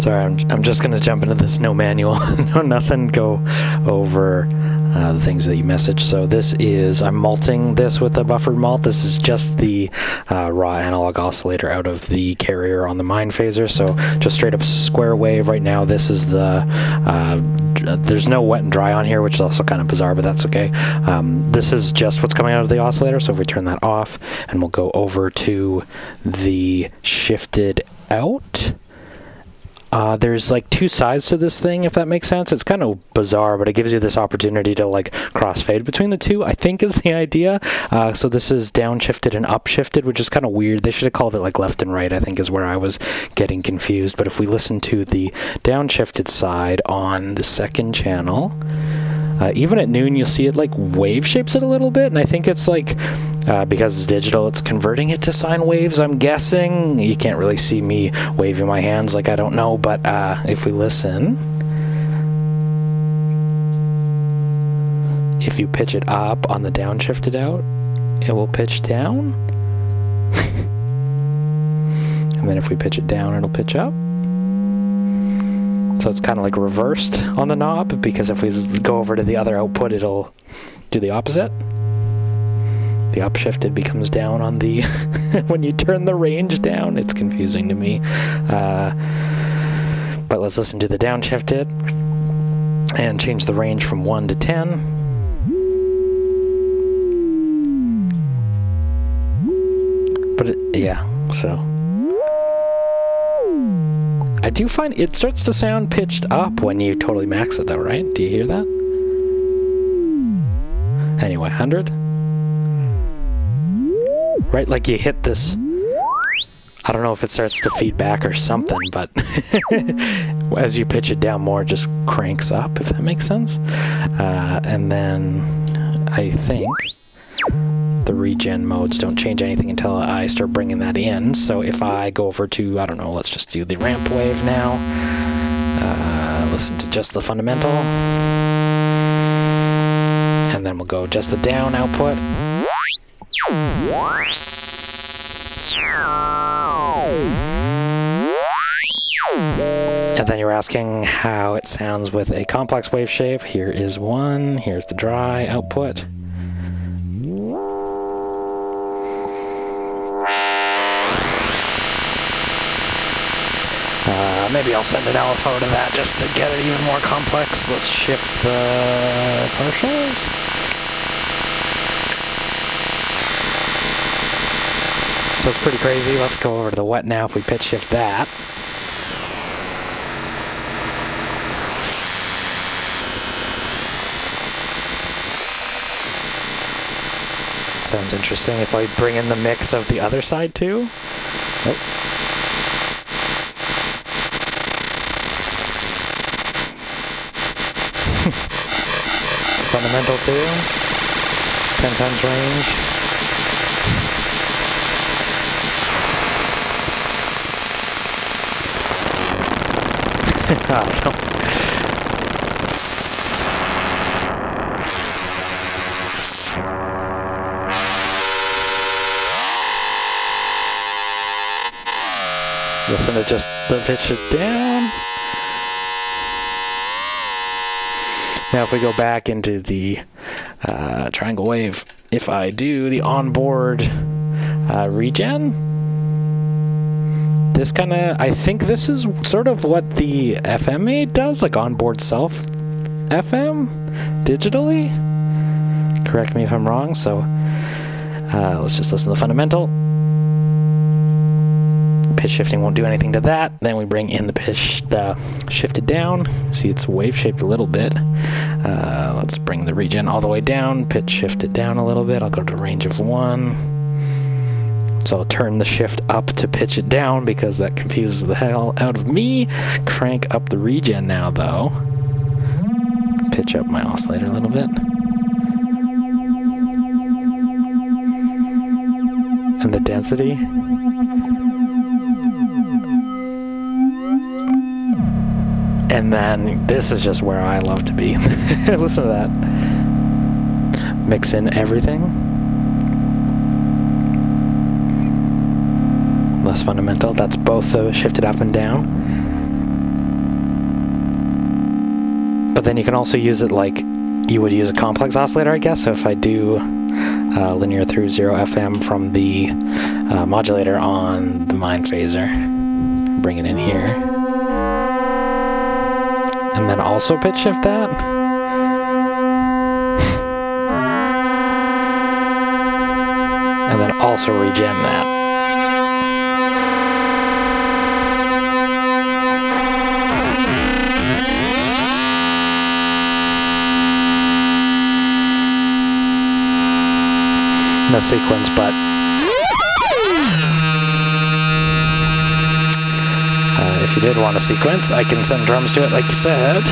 Sorry, I'm just going to jump into this no manual, no nothing, go over the things that you messaged. So this is, I'm malting this with a buffered malt. This is just the raw analog oscillator out of the carrier on the mine phaser. So just straight up square wave right now. This is the, there's no wet and dry on here, which is also kind of bizarre, but that's okay. This is just what's coming out of the oscillator. So if we turn that off and we'll go over to the shifted out. There's like two sides to this thing, if that makes sense. It's kind of bizarre, but it gives you this opportunity to like crossfade between the two, I think is the idea. So this is downshifted and upshifted, which is kind of weird. They should have called it like left and right, I think is where I was getting confused. But if we listen to the downshifted side on the second channel, even at noon, you'll see it like wave shapes it a little bit, and I think it's like, because it's digital, it's converting it to sine waves, I'm guessing. You can't really see me waving my hands, like I don't know, but if we listen, if you pitch it up on the downshifted out, it will pitch down. And then if we pitch it down, it'll pitch up. So it's kind of like reversed on the knob, because if we go over to the other output, it'll do the opposite. The upshifted becomes down on the... when you turn the range down, it's confusing to me. But let's listen to the downshifted and change the range from 1 to 10. But yeah, so... I do find it starts to sound pitched up when you totally max it though, right? Do you hear that? Anyway, 100. Right, like you hit this, I don't know if it starts to feed back or something, but as you pitch it down more, it just cranks up, if that makes sense. And then I think the regen modes don't change anything until I start bringing that in. So if I go over to, I don't know, let's just do the ramp wave now. Listen to just the fundamental. And then we'll go just the down output. And then you're asking how it sounds with a complex wave shape. Here is one, here's the dry output. Maybe I'll send an LFO to that just to get it even more complex. Let's shift the partials. So it's pretty crazy. Let's go over to the wet now if we pitch shift that. Sounds interesting. If I bring in the mix of the other side too. Nope. Fundamental 2, 10 times range. I don't know. Listen to just the pitch it down. Now if we go back into the triangle wave, if I do the onboard regen, this kind of, I think this is sort of what the FM8 does, like onboard self FM digitally. Correct me if I'm wrong. So let's just listen to the fundamental. Pitch shifting won't do anything to that. Then we bring in the pitch shifted down. See, it's wave shaped a little bit. Let's bring the regen all the way down. Pitch shift it down a little bit. I'll go to range of 1. So I'll turn the shift up to pitch it down because that confuses the hell out of me. Crank up the regen now though. Pitch up my oscillator a little bit. And the density. And then this is just where I love to be. Listen to that. Mix in everything. Less fundamental. That's both the shifted up and down. But then you can also use it like you would use a complex oscillator, I guess. So if I do linear through 0 FM from the modulator on the Mind Phaser, bring it in here, and then also pitch shift that. And then also regen that. No sequence, but if you did want a sequence, I can send drums to it like you said.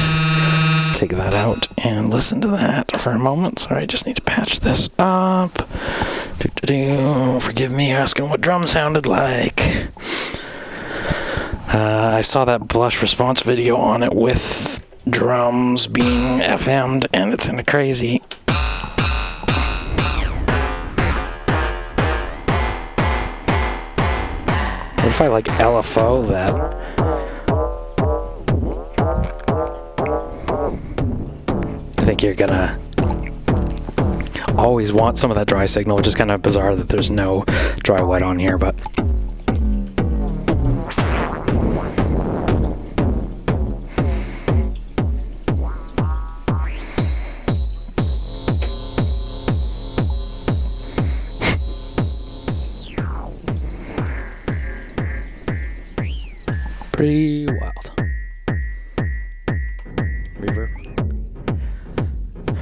Let's take that out and listen to that for a moment. Sorry, I just need to patch this up. Forgive me asking what drum sounded like. I saw that blush response video on it with drums being FM'd, and it sounded crazy. What if I like LFO that? I think you're gonna always want some of that dry signal, which is kind of bizarre that there's no dry wet on here, but pretty wild.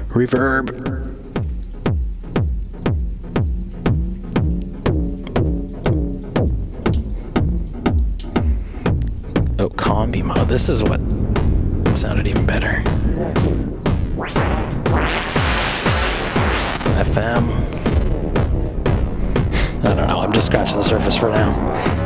Reverb. Oh, combi mode. This is what sounded even better. FM. I don't know. I'm just scratching the surface for now.